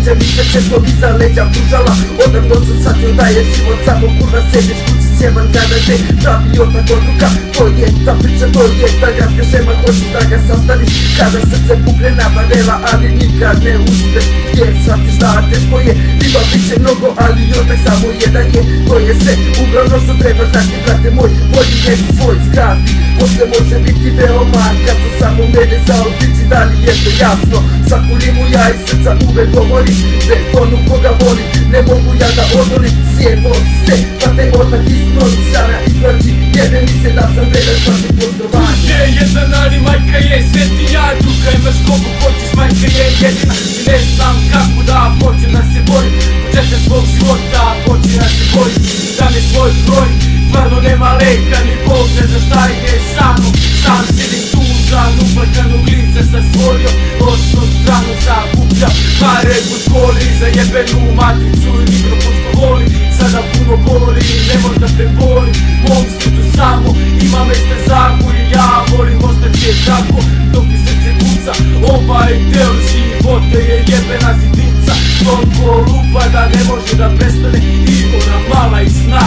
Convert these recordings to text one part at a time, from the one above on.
leđa mi se često iza leđa pružala. Odavno sam shvatio da je život samo kurva, sediš kući sjeban kada te pravi otak odluka. To je ta priča, to je ta gradska šema, hoćeš da ga sastaviš kada srce pukne na barela, ali nikad ne uspeš jer shvatiš da teško je. Biva biće mnogo, ali otak samo jedan je. To je sve uglavnom što treba znati, brate moj, bolji neki svoj skrati. Posle može biti veoma kad su samo mene zaobići, da li je to jasno? Svaku rimu ja iz srca uvek govorim, već onu koga volim, ne mogu ja da odolim. Sjebo si se, pa te otak istino mi sana izvlači, jebe mi se da sam vredan protiv pozdrovanja. Tu je jedan, ali majka je svetinja, druga imaš kogu hoćeš, majka je jedina. I ne znam kako da počnem da se borim, početka svog života počne da se borim. Da mi svoj broj, stvarno nema leka, ni Bog ne zna šta je sa mnom. Sam sedim tužan, uplakanog lica sam stvorio, lošnu stranu sakupljam pare po školi, za jebenu matricu i mikrofon što voli. Sada puno boli, ne možda prebolim, mom srcu samo ima mesta za koje ja volim. Ostaće tako dok mi srce kuca, ovaj deo života je jebena zidnica. Toliko lupa da ne može da prestane i ona mala iz sna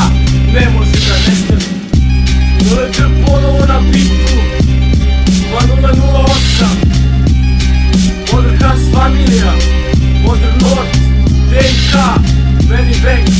ne može da nestane. Doleđe ponovo na bitu 2008, pozdrav Hans familija, pozdrav Nord, DNK, Benny Banks.